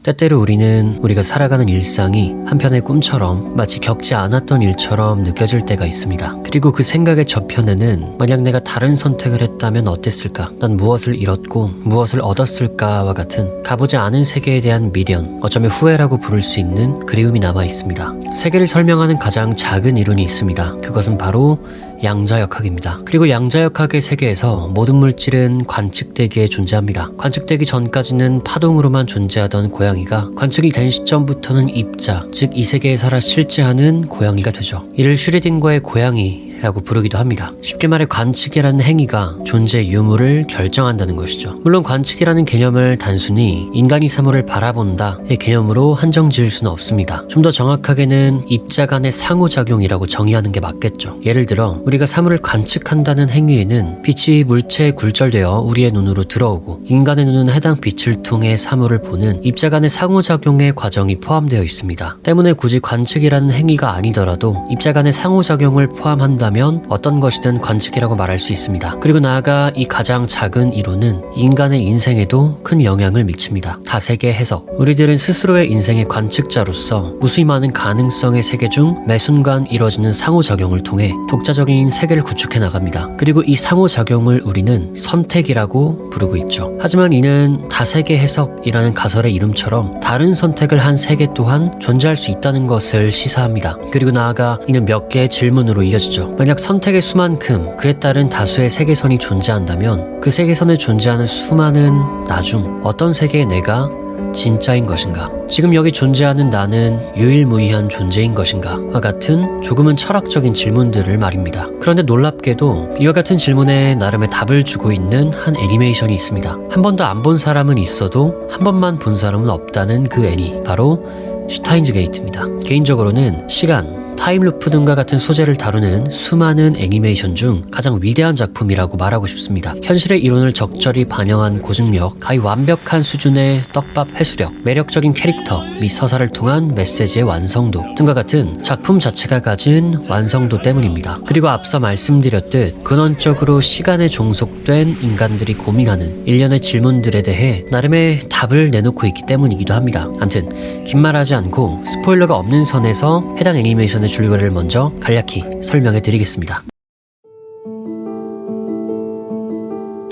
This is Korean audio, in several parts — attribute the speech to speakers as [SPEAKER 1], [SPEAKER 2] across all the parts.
[SPEAKER 1] 때때로 우리는 우리가 살아가는 일상이 한편의 꿈처럼 마치 겪지 않았던 일처럼 느껴질 때가 있습니다. 그리고 그 생각의 저편에는 만약 내가 다른 선택을 했다면 어땠을까? 난 무엇을 잃었고 무엇을 얻었을까와 같은 가보지 않은 세계에 대한 미련, 어쩌면 후회라고 부를 수 있는 그리움이 남아 있습니다. 세계를 설명하는 가장 작은 이론이 있습니다. 그것은 바로 양자역학입니다. 그리고 양자역학의 세계에서 모든 물질은 관측되기에 존재합니다. 관측되기 전까지는 파동으로만 존재하던 고양이가 관측이 된 시점부터는 입자, 즉 이 세계에 살아 실제하는 고양이가 되죠. 이를 슈레딩거의 고양이 라고 부르기도 합니다. 쉽게 말해 관측이라는 행위가 존재의 유무를 결정한다는 것이죠. 물론 관측이라는 개념을 단순히 인간이 사물을 바라본다의 개념으로 한정 지을 수는 없습니다. 좀 더 정확하게는 입자 간의 상호작용이라고 정의하는 게 맞겠죠. 예를 들어 우리가 사물을 관측한다는 행위에는 빛이 물체에 굴절되어 우리의 눈으로 들어오고 인간의 눈은 해당 빛을 통해 사물을 보는 입자 간의 상호작용의 과정이 포함되어 있습니다. 때문에 굳이 관측이라는 행위가 아니더라도 입자 간의 상호작용을 포함한다 면 어떤 것이든 관측이라고 말할 수 있습니다. 그리고 나아가 이 가장 작은 이론은 인간의 인생에도 큰 영향을 미칩니다. 다세계 해석. 우리들은 스스로의 인생의 관측자로서 무수히 많은 가능성의 세계 중 매 순간 이뤄지는 상호작용을 통해 독자적인 세계를 구축해 나갑니다. 그리고 이 상호작용을 우리는 선택이라고 부르고 있죠. 하지만 이는 다세계 해석이라는 가설의 이름처럼 다른 선택을 한 세계 또한 존재할 수 있다는 것을 시사합니다. 그리고 나아가 이는 몇 개의 질문으로 이어지죠. 만약 선택의 수만큼 그에 따른 다수의 세계선이 존재한다면 그 세계선에 존재하는 수많은 나 중 어떤 세계의 내가 진짜인 것인가? 지금 여기 존재하는 나는 유일무이한 존재인 것인가? 와 같은 조금은 철학적인 질문들을 말입니다. 그런데 놀랍게도 이와 같은 질문에 나름의 답을 주고 있는 한 애니메이션이 있습니다. 한 번도 안 본 사람은 있어도 한 번만 본 사람은 없다는 그 애니, 바로 슈타인즈 게이트입니다. 개인적으로는 시간, 타임루프 등과 같은 소재를 다루는 수많은 애니메이션 중 가장 위대한 작품이라고 말하고 싶습니다. 현실의 이론을 적절히 반영한 고증력, 가히 완벽한 수준의 떡밥 회수력, 매력적인 캐릭터 및 서사를 통한 메시지의 완성도 등과 같은 작품 자체가 가진 완성도 때문입니다. 그리고 앞서 말씀드렸듯 근원적으로 시간에 종속된 인간들이 고민하는 일련의 질문들에 대해 나름의 답을 내놓고 있기 때문이기도 합니다. 암튼 긴 말하지 않고 스포일러가 없는 선에서 해당 애니메이션의 줄거리를 먼저 간략히 설명해 드리겠습니다.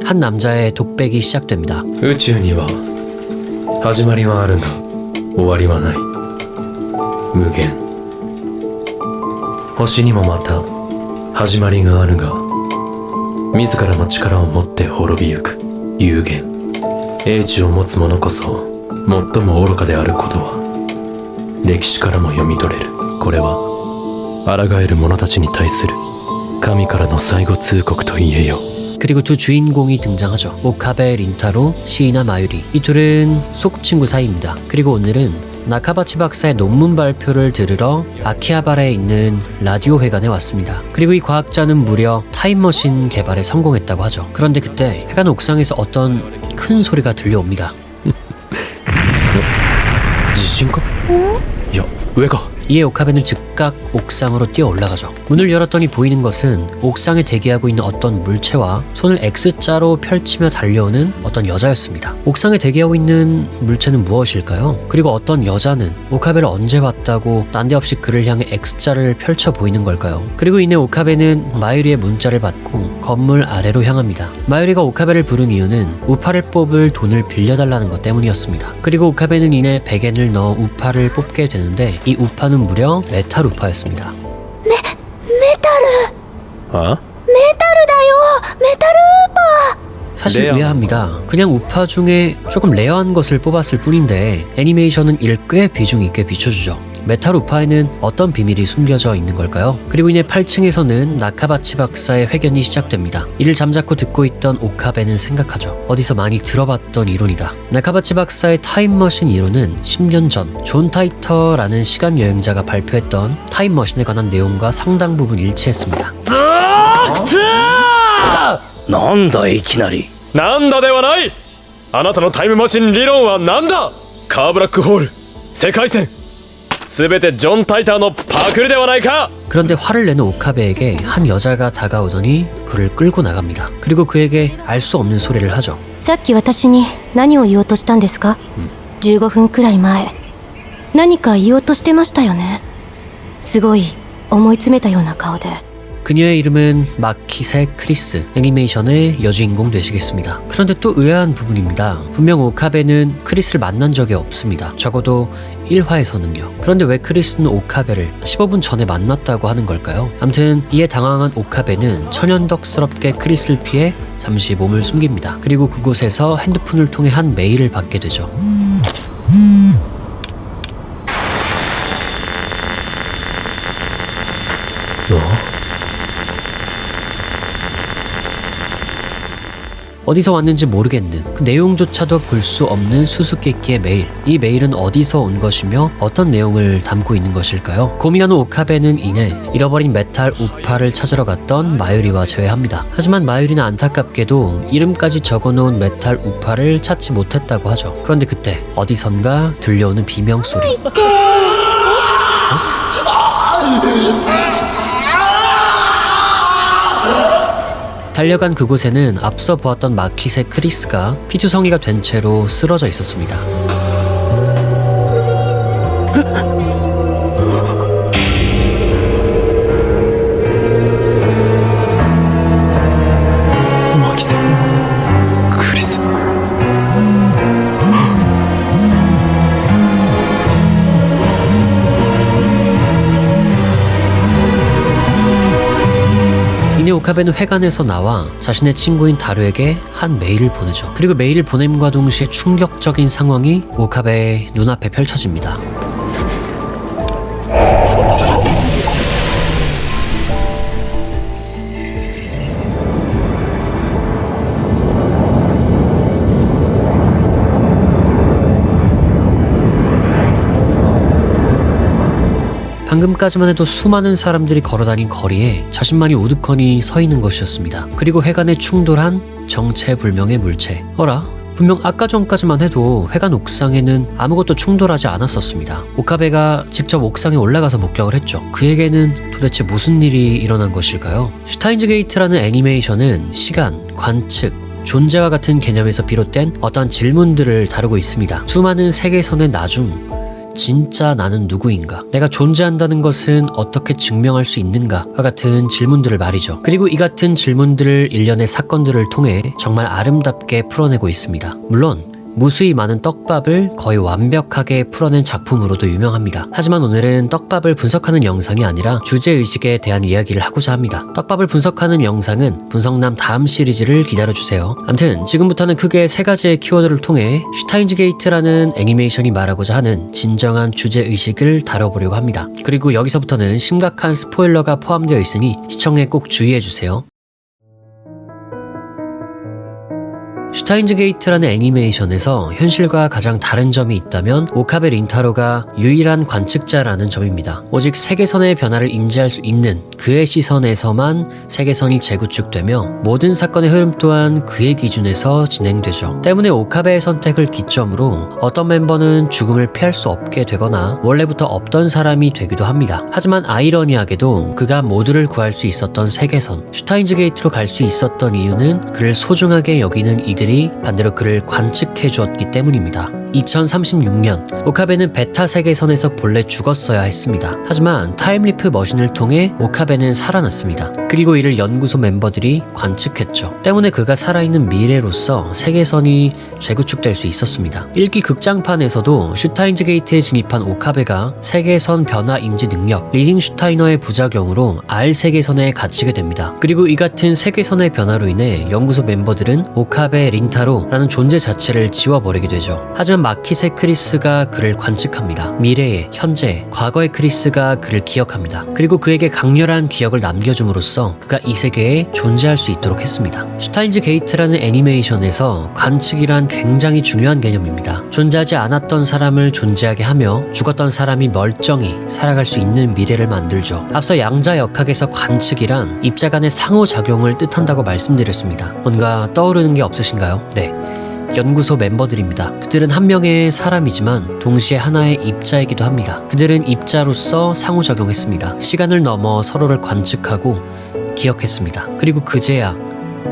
[SPEAKER 1] 한 남자의 독백이 시작됩니다.
[SPEAKER 2] 宇宙には始まりはあるが終わりはない。無限。星にもまた始まりがあるが自らの力を持って滅びゆく有限。英知を持つ者こそ最も愚かであることは歴史からも読み取れる。これは抗える者たちに対する神からの最後通告と言えよ。
[SPEAKER 1] 그리고 두 주인공이 등장하죠. 오카베 린타로, 시이나 마유리. 이 둘은 소꿉친구 사이입니다. 그리고 오늘은 나카바치 박사의 논문 발표를 들으러 아키하바라에 있는 라디오 회관에 왔습니다. 그리고 이 과학자는 무려 타임머신 개발에 성공했다고 하죠. 그런데 그때 회관 옥상에서 어떤 큰 소리가 들려옵니다.
[SPEAKER 2] 地震か？いや、上か。
[SPEAKER 1] 이에 오카베는 즉각 옥상으로 뛰어 올라가죠. 문을 열었더니 보이는 것은 옥상에 대기하고 있는 어떤 물체와 손을 X자로 펼치며 달려오는 어떤 여자였습니다. 옥상에 대기하고 있는 물체는 무엇일까요? 그리고 어떤 여자는 오카베를 언제 봤다고 난데없이 그를 향해 X자를 펼쳐 보이는 걸까요? 그리고 이내 오카베는 마유리의 문자를 받고 건물 아래로 향합니다. 마유리가 오카베를 부른 이유는 우파를 뽑을 돈을 빌려달라는 것 때문이었습니다. 그리고 오카베는 이내 백엔을 넣어 우파를 뽑게 되는데 이 우파는 무려 메탈 우파였습니다.
[SPEAKER 2] 메탈? 아?
[SPEAKER 3] 메탈だよ 메탈 우파
[SPEAKER 1] 사실
[SPEAKER 2] 레어.
[SPEAKER 1] 의아합니다. 그냥 우파 중에 조금 레어한 것을 뽑았을 뿐인데 애니메이션은 이를 꽤 비중 있게 비춰주죠. 메탈 우파에는 어떤 비밀이 숨겨져 있는 걸까요? 그리고 이내 8층에서는 나카바치 박사의 회견이 시작됩니다. 이를 잠자코 듣고 있던 오카베는 생각하죠. 어디서 많이 들어봤던 이론이다. 나카바치 박사의 타임머신 이론은 10년 전 존 타이터라는 시간여행자가 발표했던 타임머신에 관한 내용과 상당 부분 일치했습니다.
[SPEAKER 4] なんだいきなり。
[SPEAKER 2] なんだではない。あなたのタイムマシン理論は何だ。カーブラックホール、世界線、すべてジョン・タイターのパクリではないか。
[SPEAKER 1] 그런데 화를 내는 오카베에게 한 여자가 다가오더니 그를 끌고 나갑니다. 그리고 그에게 알 수 없는 소리를 하죠.
[SPEAKER 3] さっき私に何を言おうとしたんですか15分くらい前、何か言おうとしてましたよね。すごい思い詰めたような顔で。
[SPEAKER 1] 그녀의 이름은 마키세 크리스, 애니메이션의 여주인공 되시겠습니다. 그런데 또 의아한 부분입니다. 분명 오카베는 크리스를 만난 적이 없습니다. 적어도 1화에서는요. 그런데 왜 크리스는 오카베를 15분 전에 만났다고 하는 걸까요? 암튼 이에 당황한 오카베는 천연덕스럽게 크리스를 피해 잠시 몸을 숨깁니다. 그리고 그곳에서 핸드폰을 통해 한 메일을 받게 되죠. 어디서 왔는지 모르겠는, 그 내용조차도 볼 수 없는 수수께끼의 메일. 이 메일은 어디서 온 것이며 어떤 내용을 담고 있는 것일까요? 고민하는 오카베는 이내 잃어버린 메탈 우파를 찾으러 갔던 마유리와 재회합니다. 하지만 마유리는 안타깝게도 이름까지 적어놓은 메탈 우파를 찾지 못했다고 하죠. 그런데 그때 어디선가 들려오는 비명소리. 달려간 그곳에는 앞서 보았던 마키세 크리스가 피투성이가 된 채로 쓰러져 있었습니다.
[SPEAKER 2] 마키세 크리스.
[SPEAKER 1] 이내 오카베는 회관에서 나와 자신의 친구인 다루에게 한 메일을 보내죠. 그리고 메일을 보냄과 동시에 충격적인 상황이 오카베의 눈앞에 펼쳐집니다. 방금까지만 해도 수많은 사람들이 걸어다닌 거리에 자신만이 우두커니 서 있는 것이었습니다. 그리고 회관에 충돌한 정체불명의 물체. 어라? 분명 아까 전까지만 해도 회관 옥상에는 아무것도 충돌하지 않았었습니다. 오카베가 직접 옥상에 올라가서 목격을 했죠. 그에게는 도대체 무슨 일이 일어난 것일까요? 슈타인즈 게이트라는 애니메이션은 시간, 관측, 존재와 같은 개념에서 비롯된 어떠한 질문들을 다루고 있습니다. 수많은 세계선의 나중, 진짜 나는 누구인가? 내가 존재한다는 것은 어떻게 증명할 수 있는가?와 같은 질문들을 말이죠. 그리고 이 같은 질문들을 일련의 사건들을 통해 정말 아름답게 풀어내고 있습니다. 물론 무수히 많은 떡밥을 거의 완벽하게 풀어낸 작품으로도 유명합니다. 하지만 오늘은 떡밥을 분석하는 영상이 아니라 주제의식에 대한 이야기를 하고자 합니다. 떡밥을 분석하는 영상은 분석남 다음 시리즈를 기다려주세요. 암튼 지금부터는 크게 세 가지의 키워드를 통해 슈타인즈 게이트라는 애니메이션이 말하고자 하는 진정한 주제의식을 다뤄보려고 합니다. 그리고 여기서부터는 심각한 스포일러가 포함되어 있으니 시청에 꼭 주의해주세요. 슈타인즈 게이트라는 애니메이션에서 현실과 가장 다른 점이 있다면 오카베 린타로가 유일한 관측자라는 점입니다. 오직 세계선의 변화를 인지할 수 있는 그의 시선에서만 세계선이 재구축되며 모든 사건의 흐름 또한 그의 기준에서 진행되죠. 때문에 오카베의 선택을 기점으로 어떤 멤버는 죽음을 피할 수 없게 되거나 원래부터 없던 사람이 되기도 합니다. 하지만 아이러니하게도 그가 모두를 구할 수 있었던 세계선, 슈타인즈 게이트로 갈 수 있었던 이유는 그를 소중하게 여기는 이들이 반대로 그를 관측해 주었기 때문입니다. 2036년 오카베는 베타 세계선에서 본래 죽었어야 했습니다. 하지만 타임리프 머신을 통해 오카베는 살아났습니다. 그리고 이를 연구소 멤버들이 관측했죠. 때문에 그가 살아있는 미래로서 세계선이 재구축될 수 있었습니다. 1기 극장판에서도 슈타인즈 게이트에 진입한 오카베가 세계선 변화 인지 능력, 리딩 슈타이너의 부작용으로 R 세계선에 갇히게 됩니다. 그리고 이 같은 세계선의 변화로 인해 연구소 멤버들은 오카베 린타로라는 존재 자체를 지워버리게 되죠. 하지만 마키세 크리스가 그를 관측합니다. 미래의, 현재, 과거의 크리스가 그를 기억합니다. 그리고 그에게 강렬한 기억을 남겨줌으로써 그가 이 세계에 존재할 수 있도록 했습니다. 슈타인즈 게이트라는 애니메이션에서 관측이란 굉장히 중요한 개념입니다. 존재하지 않았던 사람을 존재하게 하며 죽었던 사람이 멀쩡히 살아갈 수 있는 미래를 만들죠. 앞서 양자역학에서 관측이란 입자 간의 상호작용을 뜻한다고 말씀드렸습니다. 뭔가 떠오르는 게 없으신가요? 네. 연구소 멤버들입니다. 그들은 한 명의 사람이지만 동시에 하나의 입자이기도 합니다. 그들은 입자로서 상호작용했습니다. 시간을 넘어 서로를 관측하고 기억했습니다. 그리고 그제야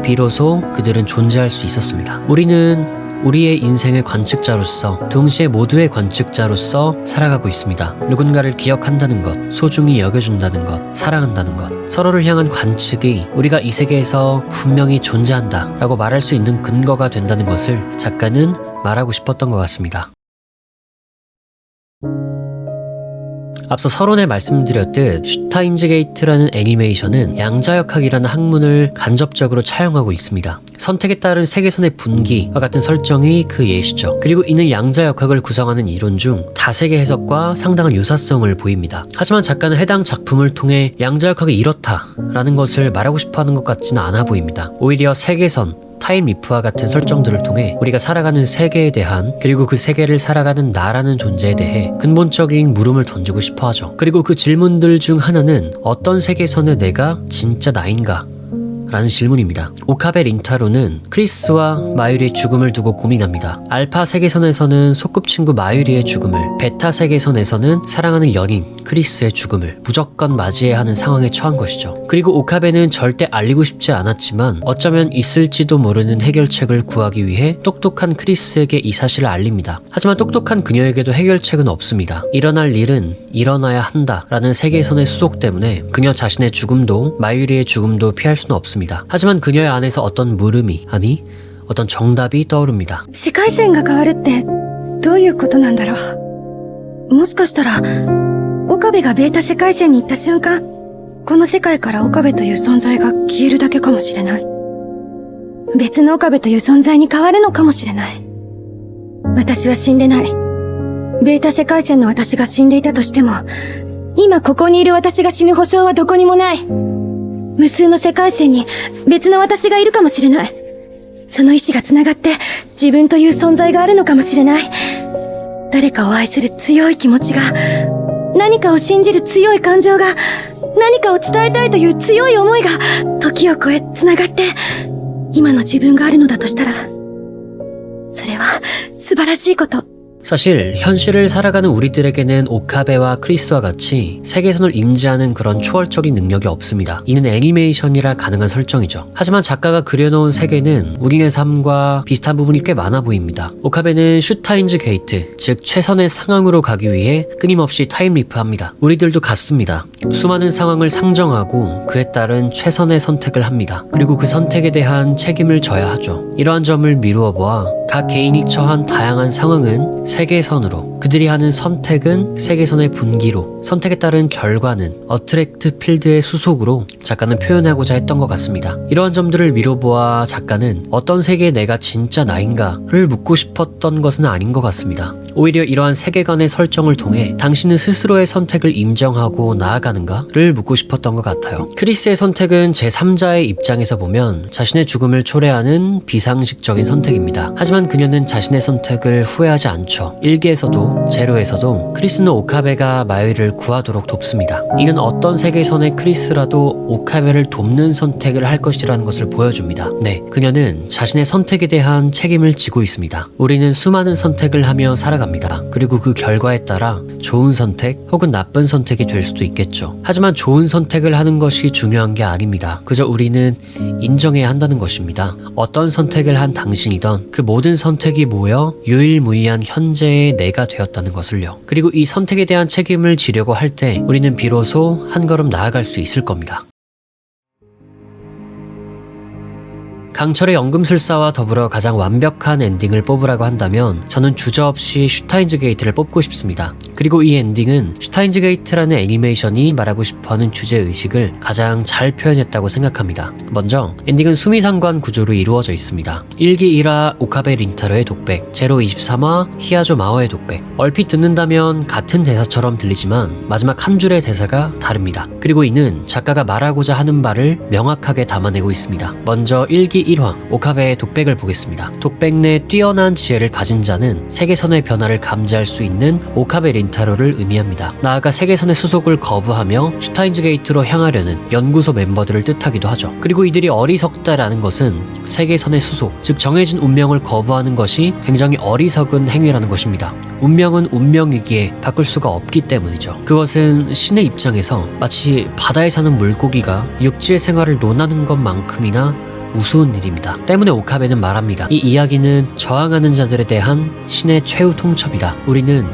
[SPEAKER 1] 비로소 그들은 존재할 수 있었습니다. 우리는 우리의 인생의 관측자로서, 동시에 모두의 관측자로서 살아가고 있습니다. 누군가를 기억한다는 것, 소중히 여겨준다는 것, 사랑한다는 것, 서로를 향한 관측이 우리가 이 세계에서 분명히 존재한다 라고 말할 수 있는 근거가 된다는 것을 작가는 말하고 싶었던 것 같습니다. 앞서 서론에 말씀드렸듯 슈타인즈 게이트라는 애니메이션은 양자역학이라는 학문을 간접적으로 차용하고 있습니다. 선택에 따른 세계선의 분기와 같은 설정이 그 예시죠. 그리고 이는 양자역학을 구성하는 이론 중 다세계 해석과 상당한 유사성을 보입니다. 하지만 작가는 해당 작품을 통해 양자역학이 이렇다라는 것을 말하고 싶어하는 것 같지는 않아 보입니다. 오히려 세계선, 타임리프와 같은 설정들을 통해 우리가 살아가는 세계에 대한, 그리고 그 세계를 살아가는 나라는 존재에 대해 근본적인 물음을 던지고 싶어 하죠. 그리고 그 질문들 중 하나는 어떤 세계선의 내가 진짜 나인가? 라는 질문입니다. 오카베 린타로는 크리스와 마유리의 죽음을 두고 고민합니다. 알파 세계선에서는 소꿉친구 마유리의 죽음을, 베타 세계선에서는 사랑하는 연인 크리스의 죽음을 무조건 맞이해야 하는 상황에 처한 것이죠. 그리고 오카베는 절대 알리고 싶지 않았지만 어쩌면 있을지도 모르는 해결책을 구하기 위해 똑똑한 크리스에게 이 사실을 알립니다. 하지만 똑똑한 그녀에게도 해결책은 없습니다. 일어날 일은 일어나야 한다라는 세계선의 수속 때문에 그녀 자신의 죽음도 마유리의 죽음도 피할 수는 없습니다. 하지만 그녀의 안에서 어떤 물음이, 아니 어떤 정답이 떠오릅니다.
[SPEAKER 3] 世界線が変わるってどういうことなんだろう。もしかしたら岡部がベータ世界線に行った瞬間、この世界から岡部という存在が消えるだけかもしれない。別の岡部という存在に変わるのかもしれない。私は死んでない。ベータ世界線の私が死んでいたとしても、今ここにいる私が死ぬ保証はどこにもない。無数の世界線に別の私がいるかもしれない。その意志がつながって自分という存在があるのかもしれない。誰かを愛する強い気持ちが、何かを信じる強い感情が、何かを伝えたいという強い思いが時を超えつながって今の自分があるのだとしたら、それは素晴らしいこと。
[SPEAKER 1] 사실 현실을 살아가는 우리들에게는 오카베와 크리스와 같이 세계선을 인지하는 그런 초월적인 능력이 없습니다. 이는 애니메이션이라 가능한 설정이죠. 하지만 작가가 그려놓은 세계는 우리의 삶과 비슷한 부분이 꽤 많아 보입니다. 오카베는 슈타인즈 게이트, 즉 최선의 상황으로 가기 위해 끊임없이 타임리프합니다. 우리들도 같습니다. 수많은 상황을 상정하고 그에 따른 최선의 선택을 합니다. 그리고 그 선택에 대한 책임을 져야 하죠. 이러한 점을 미루어 보아 각 개인이 처한 다양한 상황은 세계선으로, 그들이 하는 선택은 세계선의 분기로, 선택에 따른 결과는 어트랙트 필드의 수속으로 작가는 표현하고자 했던 것 같습니다. 이러한 점들을 미뤄보아 작가는 어떤 세계의 내가 진짜 나인가를 묻고 싶었던 것은 아닌 것 같습니다. 오히려 이러한 세계관의 설정을 통해 당신은 스스로의 선택을 인정하고 나아가는가를 묻고 싶었던 것 같아요. 크리스의 선택은 제3자의 입장에서 보면 자신의 죽음을 초래하는 비상식적인 선택입니다. 하지만 그녀는 자신의 선택을 후회하지 않죠. 1기에서도 제로에서도 크리스는 오카베가 마유리를 구하도록 돕습니다. 이는 어떤 세계선의 크리스라도 오카베를 돕는 선택을 할 것이라는 것을 보여줍니다. 네, 그녀는 자신의 선택에 대한 책임을 지고 있습니다. 우리는 수많은 선택을 하며 살아갑니다. 그리고 그 결과에 따라 좋은 선택 혹은 나쁜 선택이 될 수도 있겠죠. 하지만 좋은 선택을 하는 것이 중요한 게 아닙니다. 그저 우리는 인정해야 한다는 것입니다. 어떤 선택을 한 당신이던 그 모든 선택이 모여 유일무이한 현재의 내가 되었다는 것을요. 그리고 이 선택에 대한 책임을 지려고 할 때 우리는 비로소 한 걸음 나아갈 수 있을 겁니다. 강철의 연금술사와 더불어 가장 완벽한 엔딩을 뽑으라고 한다면 저는 주저없이 슈타인즈 게이트를 뽑고 싶습니다. 그리고 이 엔딩은 슈타인즈 게이트라는 애니메이션이 말하고 싶어하는 주제의식을 가장 잘 표현했다고 생각합니다. 먼저 엔딩은 수미상관 구조로 이루어져 있습니다. 1기 1화 오카베 린타로의 독백, 제로 23화 히야조 마오의 독백. 얼핏 듣는다면 같은 대사처럼 들리지만 마지막 한 줄의 대사가 다릅니다. 그리고 이는 작가가 말하고자 하는 바를 명확하게 담아내고 있습니다. 먼저 1기 1화 오카베의 독백을 보겠습니다. 독백 내 뛰어난 지혜를 가진 자는 세계선의 변화를 감지할 수 있는 오카베 린타로를 의미합니다. 나아가 세계선의 수속을 거부하며 슈타인즈 게이트로 향하려는 연구소 멤버들을 뜻하기도 하죠. 그리고 이들이 어리석다라는 것은 세계선의 수속, 즉 정해진 운명을 거부하는 것이 굉장히 어리석은 행위라는 것입니다. 운명은 운명이기에 바꿀 수가 없기 때문이죠. 그것은 신의 입장에서 마치 바다에 사는 물고기가 육지의 생활을 논하는 것만큼이나 우스운 일입니다. 때문에 오카베는 말합니다. 이 이야기는 저항하는 자들에 대한 신의 최후 통첩이다. 우리는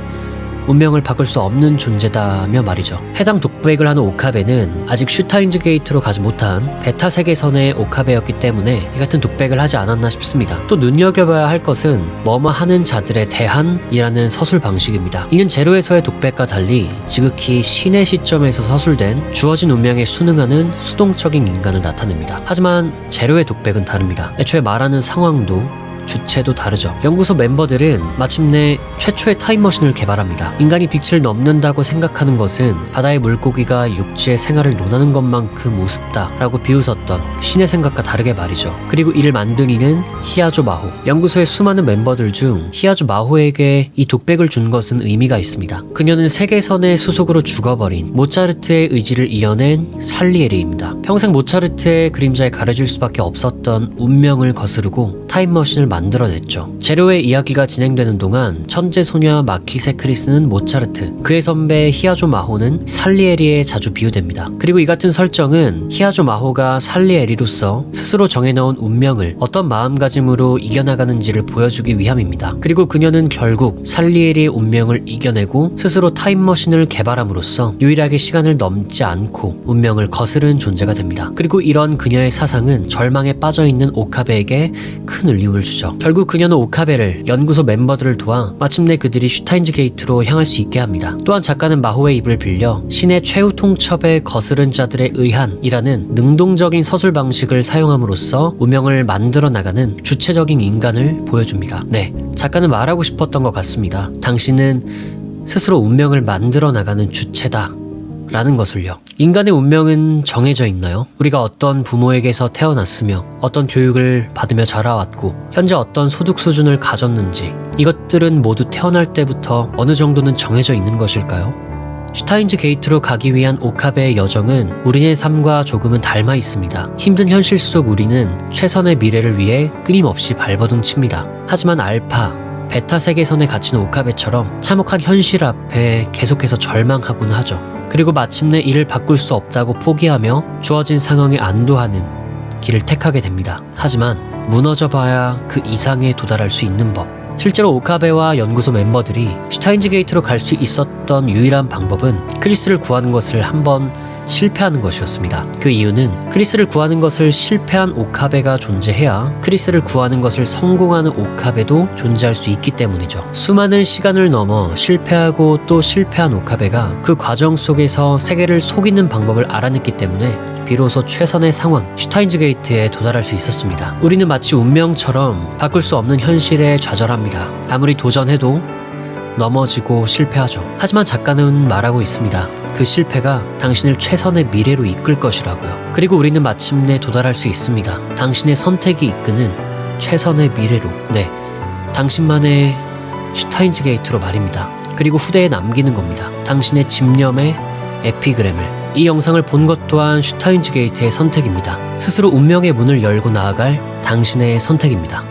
[SPEAKER 1] 운명을 바꿀 수 없는 존재다며 말이죠. 해당 독백을 하는 오카베는 아직 슈타인즈 게이트로 가지 못한 베타 세계선의 오카베였기 때문에 이 같은 독백을 하지 않았나 싶습니다. 또 눈여겨봐야 할 것은 뭐뭐 하는 자들에 대한이라는 서술 방식입니다. 이는 제로에서의 독백과 달리 지극히 신의 시점에서 서술된 주어진 운명에 순응하는 수동적인 인간을 나타냅니다. 하지만 제로의 독백은 다릅니다. 애초에 말하는 상황도 주체도 다르죠. 연구소 멤버들은 마침내 최초의 타임머신을 개발합니다. 인간이 빛을 넘는다고 생각하는 것은 바다의 물고기가 육지의 생활을 논하는 것만큼 우습다라고 비웃었던 신의 생각과 다르게 말이죠. 그리고 이를 만든 이는 히야조 마호. 연구소의 수많은 멤버들 중 히야조 마호에게 이 독백을 준 것은 의미가 있습니다. 그녀는 세계선의 수속으로 죽어버린 모차르트의 의지를 이어낸 살리에리입니다. 평생 모차르트의 그림자에 가려질 수밖에 없었던 운명을 거스르고 타임머신을 만들어냈죠. 제로의 이야기가 진행되는 동안 천재 소녀 마키세 크리스는 모차르트, 그의 선배 히야조 마호는 살리에리에 자주 비유됩니다. 그리고 이 같은 설정은 히야조 마호가 살리에리로서 스스로 정해놓은 운명을 어떤 마음가짐으로 이겨나가는지를 보여주기 위함입니다. 그리고 그녀는 결국 살리에리의 운명을 이겨내고 스스로 타임머신을 개발함으로써 유일하게 시간을 넘지 않고 운명을 거스르는 존재가 됩니다. 그리고 이런 그녀의 사상은 절망에 빠져있는 오카베에게 큰 울림을 주죠. 결국 그녀는 오카베를 연구소 멤버들을 도와 마침내 그들이 슈타인즈 게이트로 향할 수 있게 합니다. 또한 작가는 마호의 입을 빌려 신의 최후 통첩에 거스른 자들에 의한이라는 능동적인 서술 방식을 사용함으로써 운명을 만들어 나가는 주체적인 인간을 보여줍니다. 네, 작가는 말하고 싶었던 것 같습니다. 당신은 스스로 운명을 만들어 나가는 주체다 라는 것을요. 인간의 운명은 정해져 있나요? 우리가 어떤 부모에게서 태어났으며 어떤 교육을 받으며 자라왔고 현재 어떤 소득 수준을 가졌는지 이것들은 모두 태어날 때부터 어느 정도는 정해져 있는 것일까요? 슈타인즈 게이트로 가기 위한 오카베의 여정은 우리의 삶과 조금은 닮아 있습니다. 힘든 현실 속 우리는 최선의 미래를 위해 끊임없이 발버둥칩니다. 하지만 알파, 베타 세계선에 갇힌 오카베처럼 참혹한 현실 앞에 계속해서 절망하곤 하죠. 그리고 마침내 이를 바꿀 수 없다고 포기하며 주어진 상황에 안도하는 길을 택하게 됩니다. 하지만 무너져봐야 그 이상에 도달할 수 있는 법. 실제로 오카베와 연구소 멤버들이 슈타인즈 게이트로 갈 수 있었던 유일한 방법은 크리스를 구하는 것을 한번 실패하는 것이었습니다. 그 이유는 크리스를 구하는 것을 실패한 오카베가 존재해야 크리스를 구하는 것을 성공하는 오카베도 존재할 수 있기 때문이죠. 수많은 시간을 넘어 실패하고 또 실패한 오카베가 그 과정 속에서 세계를 속이는 방법을 알아냈기 때문에 비로소 최선의 상황, 슈타인즈 게이트에 도달할 수 있었습니다. 우리는 마치 운명처럼 바꿀 수 없는 현실에 좌절합니다. 아무리 도전해도 넘어지고 실패하죠. 하지만 작가는 말하고 있습니다. 그 실패가 당신을 최선의 미래로 이끌 것이라고요. 그리고 우리는 마침내 도달할 수 있습니다. 당신의 선택이 이끄는 최선의 미래로. 네, 당신만의 슈타인즈 게이트로 말입니다. 그리고 후대에 남기는 겁니다. 당신의 집념의 에피그램을. 이 영상을 본 것 또한 슈타인즈 게이트의 선택입니다. 스스로 운명의 문을 열고 나아갈 당신의 선택입니다.